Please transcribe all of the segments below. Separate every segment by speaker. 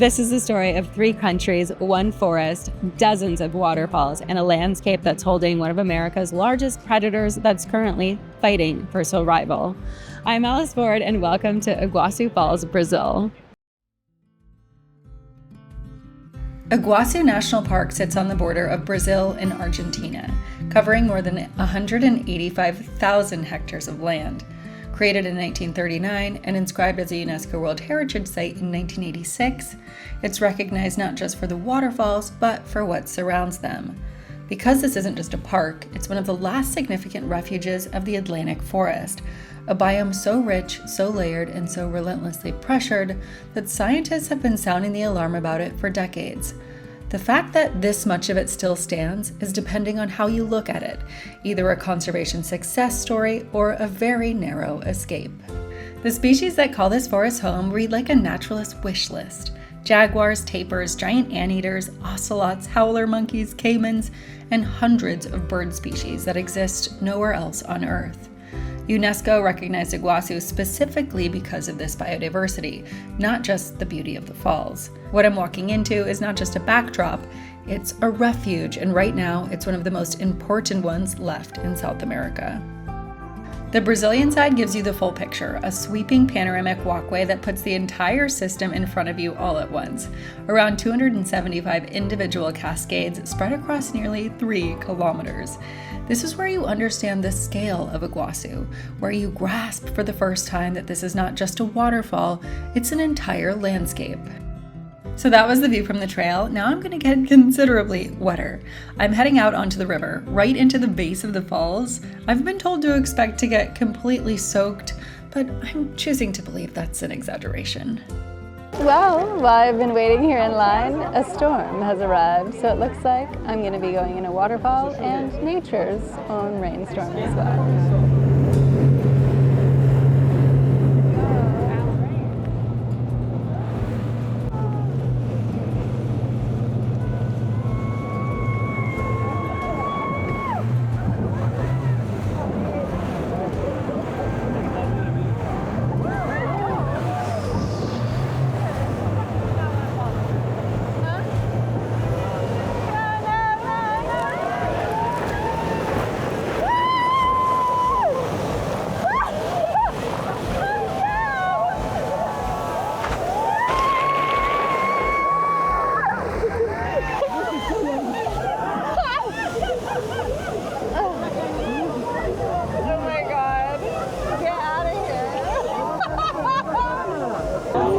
Speaker 1: This is the story of 3 countries, 1 forest, dozens of waterfalls, and a landscape that's holding one of America's largest predators that's currently fighting for survival. I'm Alice Ford, and welcome to Iguazu Falls, Brazil.
Speaker 2: Iguazu National Park sits on the border of Brazil and Argentina, covering more than 185,000 hectares of land. Created in 1939 and inscribed as a UNESCO World Heritage Site in 1986, it's recognized not just for the waterfalls, but for what surrounds them. Because this isn't just a park, it's one of the last significant refuges of the Atlantic forest, a biome so rich, so layered, and so relentlessly pressured that scientists have been sounding the alarm about it for decades. The fact that this much of it still stands is depending on how you look at it, either a conservation success story or a very narrow escape. The species that call this forest home read like a naturalist's wish list. Jaguars, tapirs, giant anteaters, ocelots, howler monkeys, caimans, and hundreds of bird species that exist nowhere else on Earth. UNESCO recognized Iguazu specifically because of this biodiversity, not just the beauty of the falls. What I'm walking into is not just a backdrop, it's a refuge, and right now it's one of the most important ones left in South America. The Brazilian side gives you the full picture, a sweeping panoramic walkway that puts the entire system in front of you all at once. Around 275 individual cascades spread across nearly 3 kilometers. This is where you understand the scale of Iguazu, where you grasp for the first time that this is not just a waterfall, it's an entire landscape. So that was the view from the trail. Now I'm going to get considerably wetter. I'm heading out onto the river, right into the base of the falls. I've been told to expect to get completely soaked, but I'm choosing to believe that's an exaggeration.
Speaker 3: Well, while I've been waiting here in line, a storm has arrived, so it looks like I'm going to be going in a waterfall and nature's own rainstorm as well.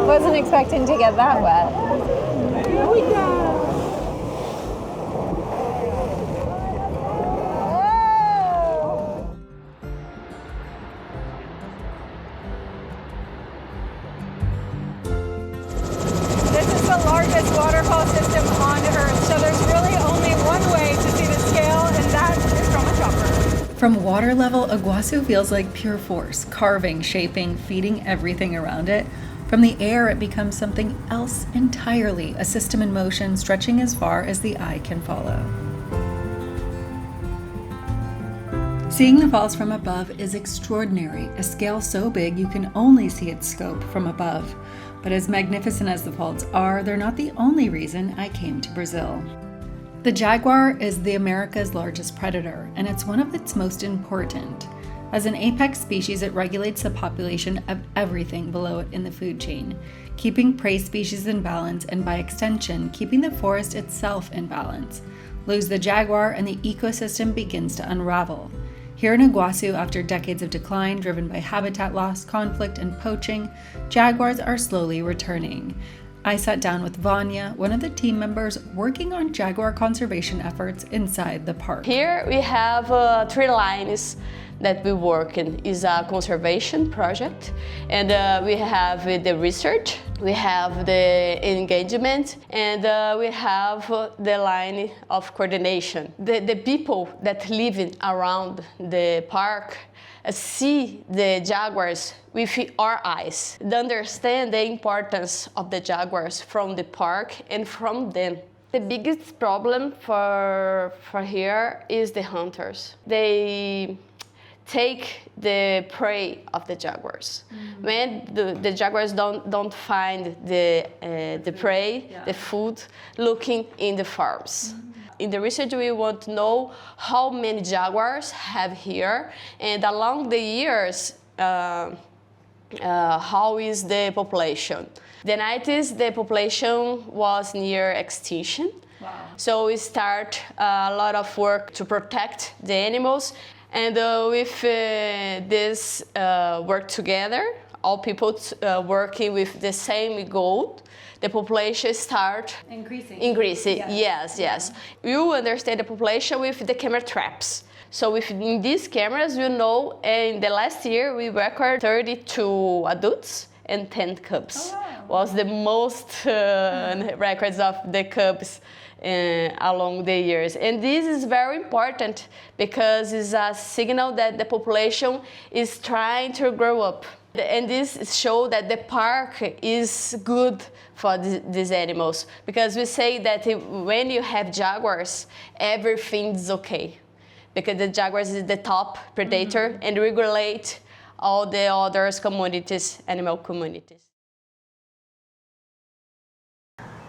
Speaker 3: Wasn't expecting to get that wet. Here we go. This is the largest waterfall system on Earth, so there's really only one way to see the scale, and that is from a chopper.
Speaker 2: From water level, Iguazu feels like pure force, carving, shaping, feeding everything around it. From the air, it becomes something else entirely, a system in motion stretching as far as the eye can follow. Seeing the falls from above is extraordinary, a scale so big you can only see its scope from above. But as magnificent as the falls are, they're not the only reason I came to Brazil. The jaguar is the America's largest predator, and it's one of its most important. As an apex species, it regulates the population of everything below it in the food chain, keeping prey species in balance and, by extension, keeping the forest itself in balance. Lose the jaguar and the ecosystem begins to unravel. Here in Iguazu, after decades of decline driven by habitat loss, conflict, and poaching, jaguars are slowly returning. I sat down with Vanya, one of the team members working on jaguar conservation efforts inside the park.
Speaker 4: Here we have 3 lines that we work in. Is a conservation project, and we have the research, we have the engagement, and we have the line of coordination. The people that live around the park see the jaguars with our eyes. They understand the importance of the jaguars from the park and from them. The biggest problem for here is the hunters. They take the prey of the jaguars. When the jaguars don't find the prey, the food, looking in the farms. In the research, we want to know how many jaguars have here, and along the years, how is the population. The 90s, the population was near extinction. Wow. So we start a lot of work to protect the animals. And with this work together, all people working with the same goal, the population start increasing. Yes. You understand the population with the camera traps. So within these cameras, you know, in the last year, we recorded 32 adults and 10 cubs. Oh, wow. Was the most records of the cubs along the years. And this is very important because it's a signal that the population is trying to grow up. And this shows that the park is good for these animals, because we say that when you have jaguars, everything's okay, because the jaguars is the top predator and regulate all the other communities, animal communities.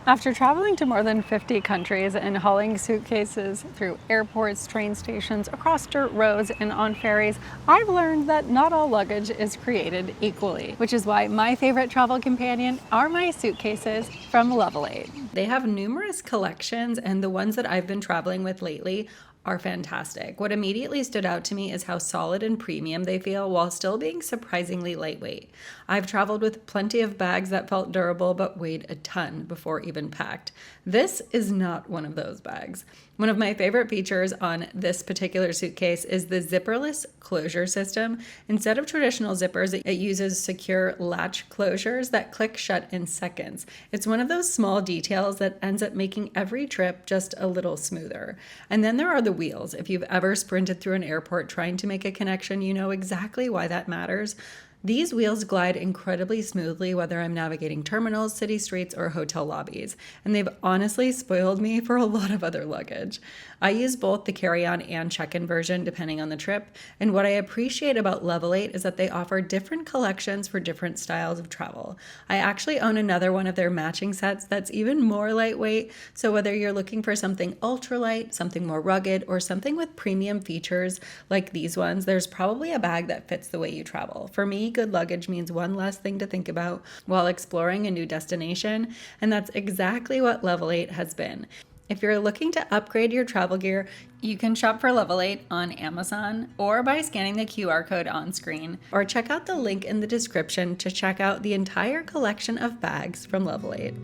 Speaker 3: After traveling to more than 50 countries and hauling suitcases through airports, train stations, across dirt roads, and on ferries, I've learned that not all luggage is created equally, which is why my favorite travel companion are my suitcases from Levelate.
Speaker 2: They have numerous collections, and the ones that I've been traveling with lately are fantastic. What immediately stood out to me is how solid and premium they feel while still being surprisingly lightweight. I've traveled with plenty of bags that felt durable but weighed a ton before even packed. This is not one of those bags. One of my favorite features on this particular suitcase is the zipperless closure system. Instead of traditional zippers, it uses secure latch closures that click shut in seconds. It's one of those small details that ends up making every trip just a little smoother. And then there are the wheels. If you've ever sprinted through an airport trying to make a connection, you know exactly why that matters. These wheels glide incredibly smoothly whether I'm navigating terminals, city streets, or hotel lobbies, and they've honestly spoiled me for a lot of other luggage. I use both the carry-on and check-in version depending on the trip, and what I appreciate about Levelate is that they offer different collections for different styles of travel. I actually own another one of their matching sets that's even more lightweight, so whether you're looking for something ultralight, something more rugged, or something with premium features like these ones, there's probably a bag that fits the way you travel. For me, good luggage means one less thing to think about while exploring a new destination, and that's exactly what Levelate has been. If you're looking to upgrade your travel gear, you can shop for Levelate on Amazon or by scanning the QR code on screen, or check out the link in the description to check out the entire collection of bags from Levelate.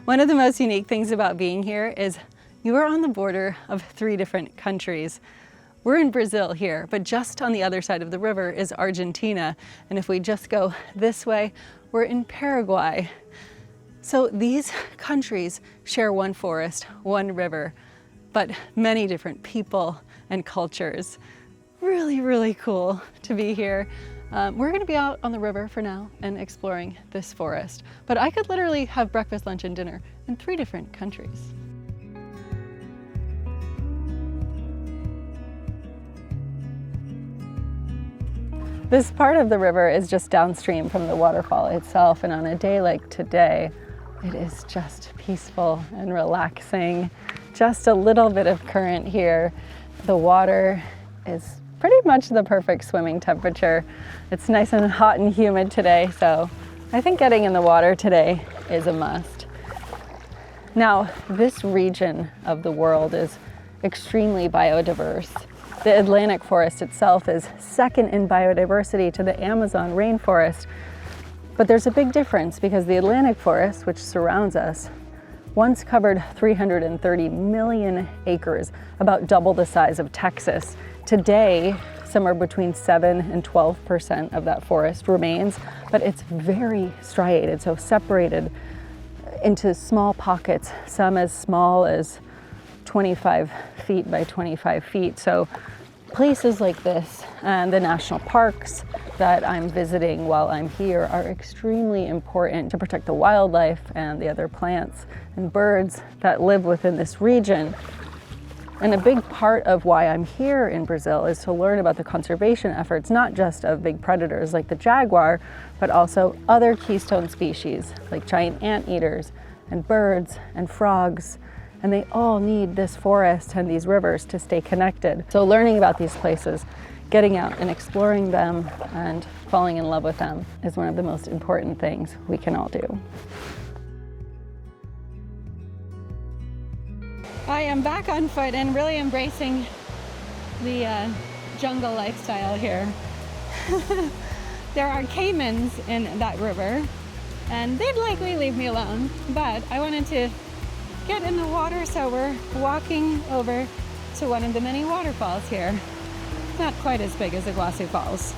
Speaker 3: One of the most unique things about being here is you are on the border of 3 different countries. We're in Brazil here, but just on the other side of the river is Argentina. And if we just go this way, we're in Paraguay. So these countries share one forest, one river, but many different people and cultures. Really, really cool to be here. We're gonna be out on the river for now and exploring this forest, but I could literally have breakfast, lunch, and dinner in 3 different countries. This part of the river is just downstream from the waterfall itself, and on a day like today, it is just peaceful and relaxing. Just a little bit of current here. The water is pretty much the perfect swimming temperature. It's nice and hot and humid today, so I think getting in the water today is a must. Now, this region of the world is extremely biodiverse. The Atlantic forest itself is second in biodiversity to the Amazon rainforest, but there's a big difference because the Atlantic forest, which surrounds us, once covered 330 million acres, about double the size of Texas. Today, somewhere between 7 and 12% of that forest remains, but it's very striated, so separated into small pockets, some as small as 25 feet by 25 feet. So places like this and the national parks that I'm visiting while I'm here are extremely important to protect the wildlife and the other plants and birds that live within this region. And a big part of why I'm here in Brazil is to learn about the conservation efforts, not just of big predators like the jaguar, but also other keystone species like giant anteaters and birds and frogs. And they all need this forest and these rivers to stay connected. So learning about these places, getting out and exploring them and falling in love with them is one of the most important things we can all do.
Speaker 1: I am back on foot and really embracing the jungle lifestyle here. There are caimans in that river, and they'd likely leave me alone, but I wanted to get in the water, so we're walking over to one of the many waterfalls here. Not quite as big as Iguazu Falls.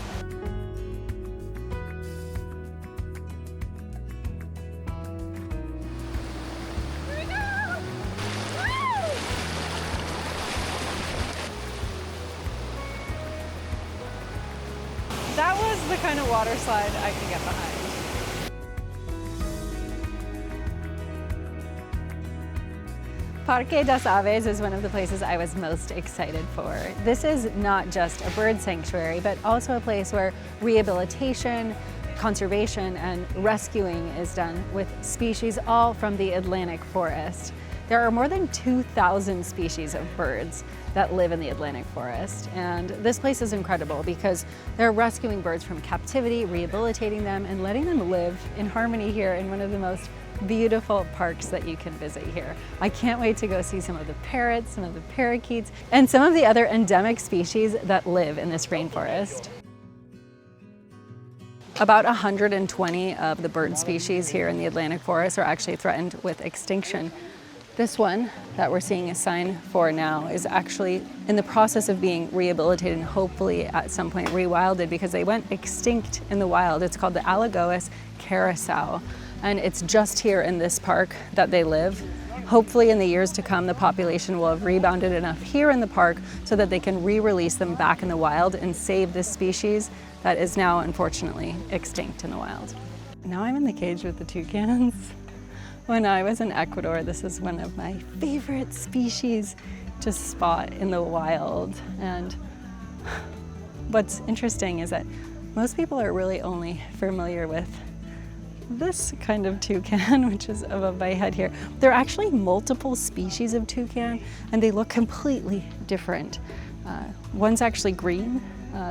Speaker 3: That was the kind of water slide I could get behind.
Speaker 1: Parque das Aves is one of the places I was most excited for. This is not just a bird sanctuary, but also a place where rehabilitation, conservation, and rescuing is done with species all from the Atlantic forest. There are more than 2,000 species of birds that live in the Atlantic forest, and this place is incredible because they're rescuing birds from captivity, rehabilitating them, and letting them live in harmony here in one of the most beautiful parks that you can visit here. I can't wait to go see some of the parrots, some of the parakeets, and some of the other endemic species that live in this rainforest. About 120 of the bird species here in the Atlantic forest are actually threatened with extinction. This one that we're seeing a sign for now is actually in the process of being rehabilitated and hopefully at some point rewilded because they went extinct in the wild. It's called the Alagoas curassow, and it's just here in this park that they live. Hopefully in the years to come, the population will have rebounded enough here in the park so that they can re-release them back in the wild and save this species that is now unfortunately extinct in the wild. Now I'm in the cage with the toucans. When I was in Ecuador, this is one of my favorite species to spot in the wild. And what's interesting is that most people are really only familiar with this kind of toucan, which is above my head here. There are actually multiple species of toucan, and they look completely different. One's actually green.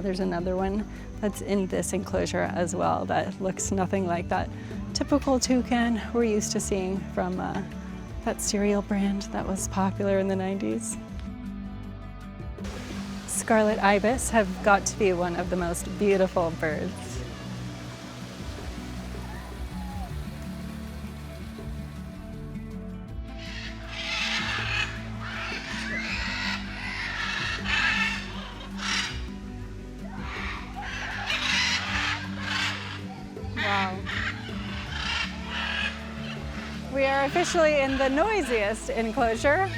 Speaker 1: There's another one that's in this enclosure as well that looks nothing like that typical toucan we're used to seeing from that cereal brand that was popular in the 90s. Scarlet ibis have got to be one of the most beautiful birds. Wow. We are officially in the noisiest enclosure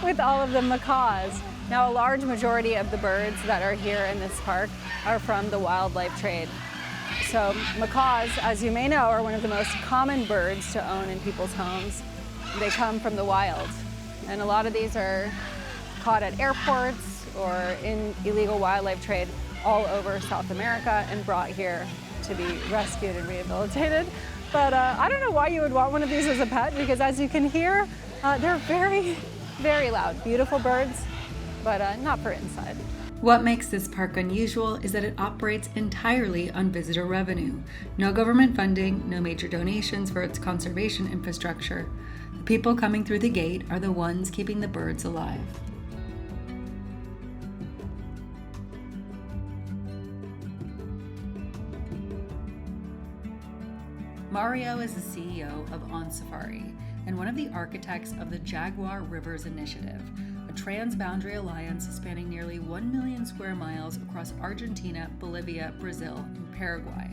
Speaker 1: with all of the macaws. Now, a large majority of the birds that are here in this park are from the wildlife trade. So macaws, as you may know, are one of the most common birds to own in people's homes. They come from the wild, and a lot of these are caught at airports or in illegal wildlife trade all over South America and brought here to be rescued and rehabilitated. But I don't know why you would want one of these as a pet, because as you can hear, they're very, very loud. Beautiful birds, but not for inside.
Speaker 2: What makes this park unusual is that it operates entirely on visitor revenue. No government funding, no major donations for its conservation infrastructure. The people coming through the gate are the ones keeping the birds alive. Mario is the CEO of On Safari and one of the architects of the Jaguar Rivers Initiative, a trans-boundary alliance spanning nearly 1 million square miles across Argentina, Bolivia, Brazil, and Paraguay.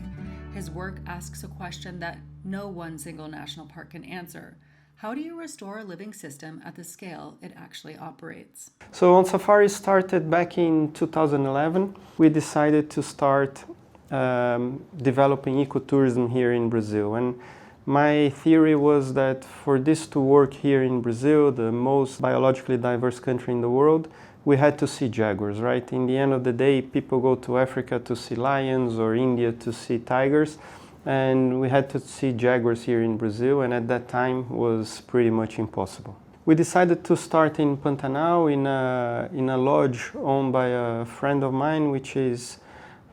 Speaker 2: His work asks a question that no one single national park can answer. How do you restore a living system at the scale it actually operates?
Speaker 5: So on Safari started back in 2011. We decided to start developing ecotourism here in Brazil. And my theory was that for this to work here in Brazil, the most biologically diverse country in the world, we had to see jaguars, right? In the end of the day, people go to Africa to see lions or India to see tigers. And we had to see jaguars here in Brazil, and at that time was pretty much impossible. We decided to start in Pantanal in a lodge owned by a friend of mine, which is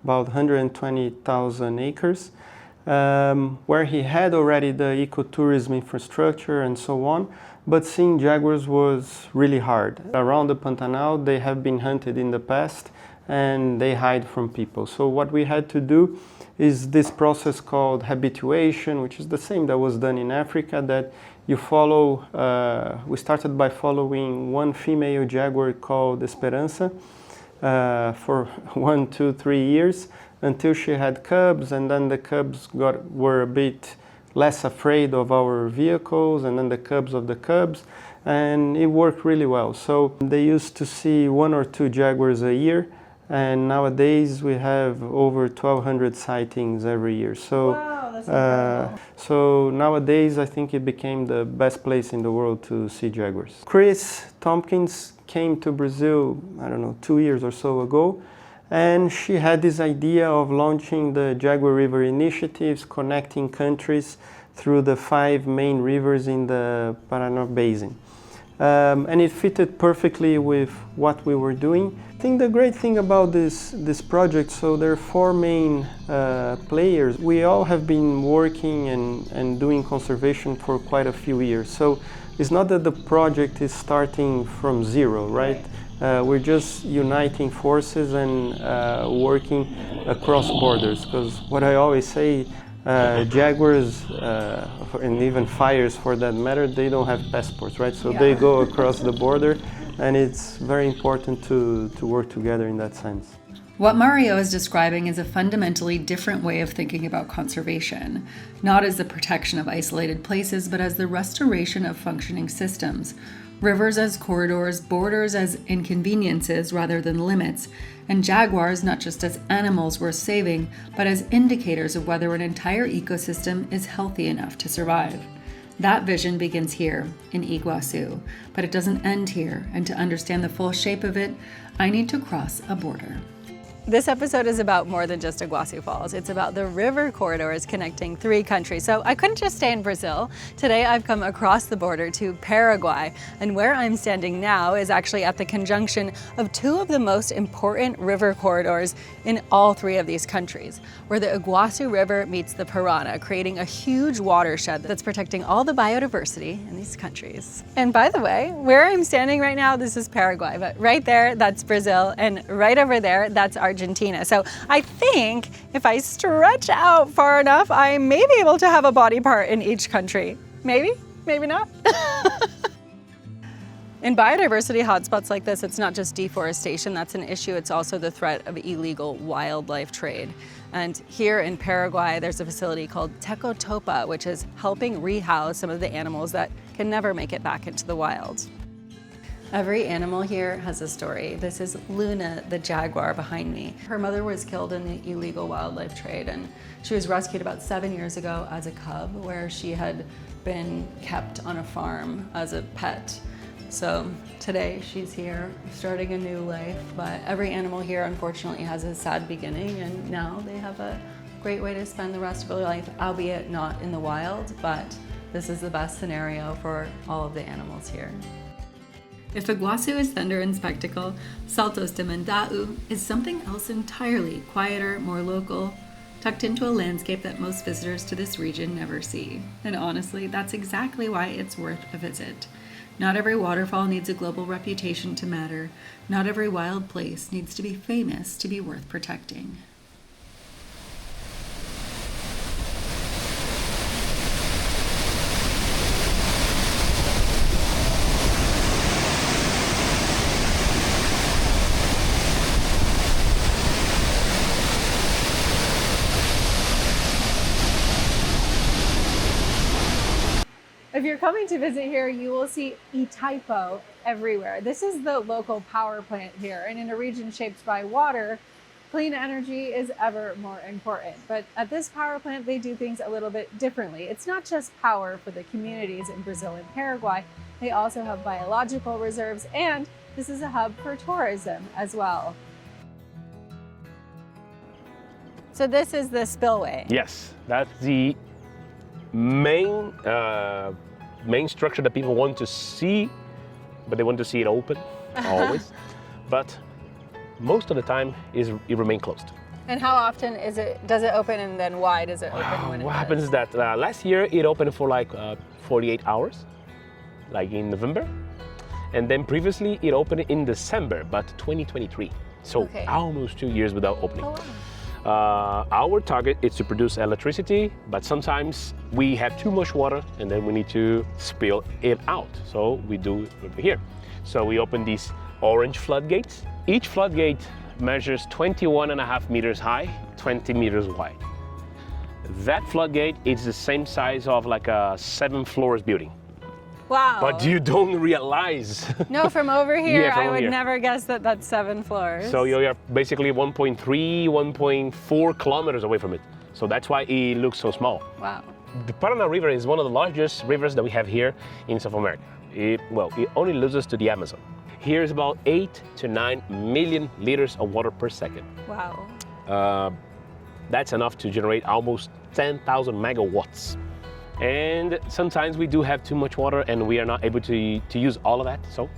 Speaker 5: about 120,000 acres, where he had already the ecotourism infrastructure and so on, but seeing jaguars was really hard. Around the Pantanal, they have been hunted in the past, and they hide from people. So what we had to do is this process called habituation, which is the same that was done in Africa, that you follow, we started by following one female jaguar called Esperança for 1, 2, 3 years until she had cubs, and then the cubs were a bit less afraid of our vehicles, and then the cubs of the cubs, and it worked really well. So they used to see 1 or 2 jaguars a year, and nowadays we have over 1,200 sightings every year. So,
Speaker 3: wow, that's incredible.
Speaker 5: So nowadays I think it became the best place in the world to see jaguars. Chris Tompkins came to Brazil, I don't know, 2 years or so ago, and she had this idea of launching the Jaguar River initiatives, connecting countries through the 5 main rivers in the Paraná Basin. And it fitted perfectly with what we were doing. I think the great thing about this project, so there are 4 main players. We all have been working and doing conservation for quite a few years. So it's not that the project is starting from zero, right? We're just uniting forces and working across borders. Because what I always say, jaguars and even fires for that matter, they don't have passports, right? So they go across the border, and it's very important to work together in that sense.
Speaker 2: What Mario is describing is a fundamentally different way of thinking about conservation, not as the protection of isolated places, but as the restoration of functioning systems. Rivers as corridors, borders as inconveniences rather than limits, and jaguars not just as animals worth saving, but as indicators of whether an entire ecosystem is healthy enough to survive. That vision begins here, in Iguazu, but it doesn't end here, and to understand the full shape of it, I need to cross a border.
Speaker 3: This episode is about more than just Iguazu Falls. It's about the river corridors connecting 3 countries. So I couldn't just stay in Brazil. Today I've come across the border to Paraguay, and where I'm standing now is actually at the conjunction of 2 of the most important river corridors in all 3 of these countries, where the Iguazu River meets the Paraná, creating a huge watershed that's protecting all the biodiversity in these countries. And by the way, where I'm standing right now, this is Paraguay, but right there, that's Brazil, and right over there, that's Argentina. So I think if I stretch out far enough, I may be able to have a body part in each country. Maybe, maybe not. In biodiversity hotspots like this, it's not just deforestation that's an issue, it's also the threat of illegal wildlife trade. And here in Paraguay, there's a facility called Tecotopa, which is helping rehouse some of the animals that can never make it back into the wild. Every animal here has a story. This is Luna, the jaguar behind me. Her mother was killed in the illegal wildlife trade, and she was rescued about 7 years ago as a cub, where she had been kept on a farm as a pet. So today she's here starting a new life, but every animal here unfortunately has a sad beginning, and now they have a great way to spend the rest of their life, albeit not in the wild, but this is the best scenario for all of the animals here. If Iguazu is thunder and spectacle, Saltos de Mandau is something else entirely, quieter, more local, tucked into a landscape that most visitors to this region never see. And honestly, that's exactly why it's worth a visit. Not every waterfall needs a global reputation to matter. Not every wild place needs to be famous to be worth protecting. If you're coming to visit here, you will see Itaipu everywhere. This is the local power plant here, and in a region shaped by water, clean energy is ever more important. But at this power plant, they do things a little bit differently. It's not just power for the communities in Brazil and Paraguay. They also have biological reserves, and this is a hub for tourism as well. So this is the spillway.
Speaker 6: Yes, that's the main structure that people want to see, but they want to see it open always. But most of the time it remains closed.
Speaker 3: And how often does it open, and then why does it open when it
Speaker 6: What
Speaker 3: does?
Speaker 6: happens is that last year it opened for like 48 hours, like in November. And then previously it opened in December, but 2023. So
Speaker 3: Okay.
Speaker 6: almost 2 years without opening.
Speaker 3: Oh, wow.
Speaker 6: Our target is to produce electricity, but sometimes we have too much water and then we need to spill it out. So we do it over here. So we open these orange floodgates. Each floodgate measures 21.5 meters high, 20 meters wide. That floodgate is the same size of like a 7 floors building.
Speaker 3: Wow.
Speaker 6: But you don't realize.
Speaker 3: No, from over here,
Speaker 6: Yeah, from
Speaker 3: I
Speaker 6: over
Speaker 3: would
Speaker 6: here.
Speaker 3: never guess that that's 7 floors.
Speaker 6: So you're basically 1.3, 1.4 kilometers away from it. So that's why it looks so small.
Speaker 3: Wow.
Speaker 6: The Paraná River is one of the largest rivers that we have here in South America. It only loses to the Amazon. Here is about 8 to 9 million liters of water per second.
Speaker 3: Wow.
Speaker 6: That's enough to generate almost 10,000 megawatts. And sometimes we do have too much water and we are not able to use all of that, so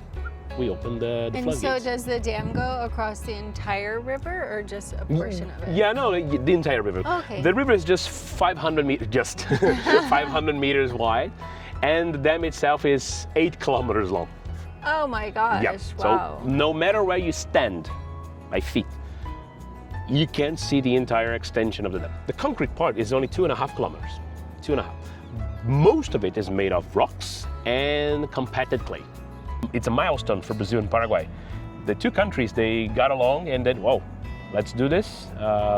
Speaker 6: we open the
Speaker 3: And
Speaker 6: floodgates.
Speaker 3: so does the dam go across the entire river or just a portion of it?
Speaker 6: Yeah, no, the entire river.
Speaker 3: Okay.
Speaker 6: The river is just 500 meters, 500 meters wide, and the dam itself is 8 kilometers long.
Speaker 3: Oh my gosh,
Speaker 6: Yeah.
Speaker 3: wow.
Speaker 6: So no matter where you stand, by feet, you can see the entire extension of the dam. The concrete part is only 2.5 kilometers, 2.5. Most of it is made of rocks and compacted clay. It's a milestone for Brazil and Paraguay. The two countries, they got along and then, whoa, let's do this.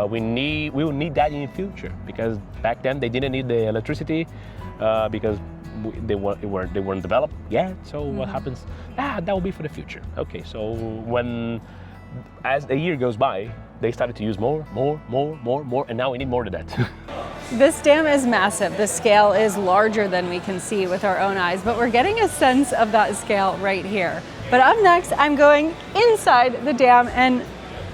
Speaker 6: We will need that in the future, because back then they didn't need the electricity because they weren't developed yet. So what happens? That will be for the future. Okay, so as the year goes by, they started to use more, and now we need more than that.
Speaker 3: This dam is massive. The scale is larger than we can see with our own eyes, but we're getting a sense of that scale right here. But up next, I'm going inside the dam and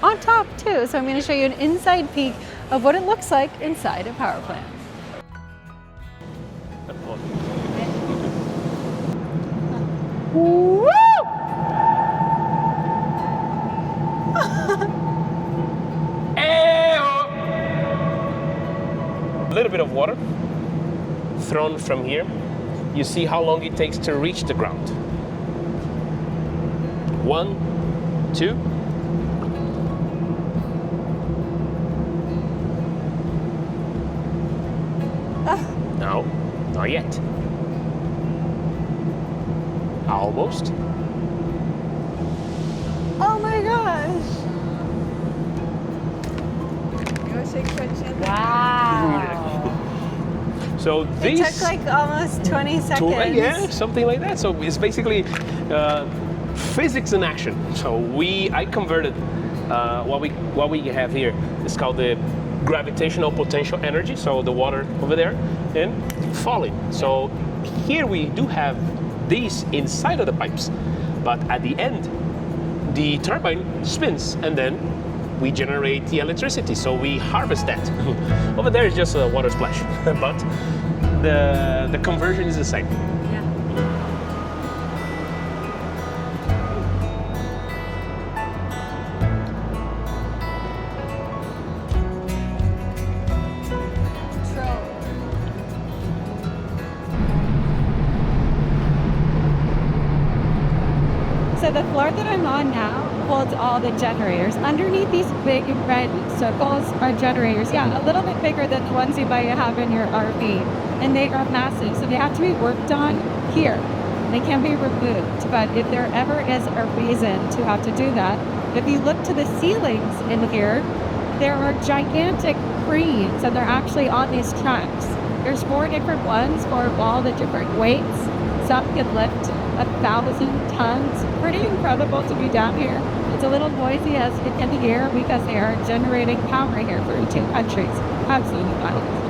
Speaker 3: on top too. So I'm going to show you an inside peek of what it looks like inside a power plant. Woo!
Speaker 6: A little bit of water thrown from here. You see how long it takes to reach the ground. 1, 2. No, not yet. Almost.
Speaker 3: Oh my gosh! Wow!
Speaker 6: So
Speaker 3: It
Speaker 6: these
Speaker 3: took like almost 20 seconds.
Speaker 6: yeah, something like that. So it's basically physics in action. So I converted what we have here. It's called the gravitational potential energy. So the water over there and falling. So here we do have these inside of the pipes, but at the end, the turbine spins and then we generate the electricity, so we harvest that. Over there is just a water splash, but the conversion is the same.
Speaker 3: Yeah.
Speaker 1: So the floor that I'm on now holds all the generators. Underneath these big red circles are generators. Yeah, a little bit bigger than the ones you might have in your RV. And they are massive, so they have to be worked on here. They can be removed, but if there ever is a reason to have to do that, if you look to the ceilings in here, there are gigantic cranes and they're actually on these tracks. There's 4 different ones for all the different weights. Some can lift 1,000 tons. Pretty incredible to be down here. It's a little noisy as in the air because they are generating power here for 2 countries. Absolutely wild.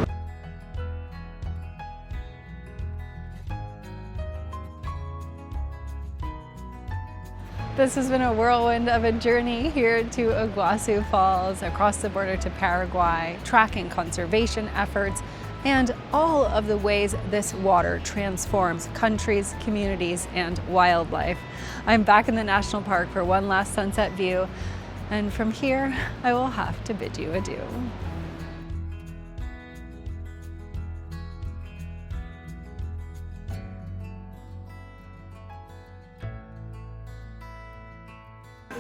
Speaker 3: This has been a whirlwind of a journey here to Iguazu Falls, across the border to Paraguay, tracking conservation efforts, and all of the ways this water transforms countries, communities, and wildlife. I'm back in the national park for one last sunset view, and from here, I will have to bid you adieu.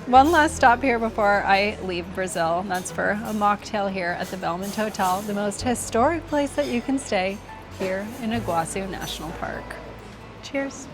Speaker 3: One last stop here before I leave Brazil. That's for a mocktail here at the Belmont Hotel, the most historic place that you can stay here in Iguazu National Park. Cheers.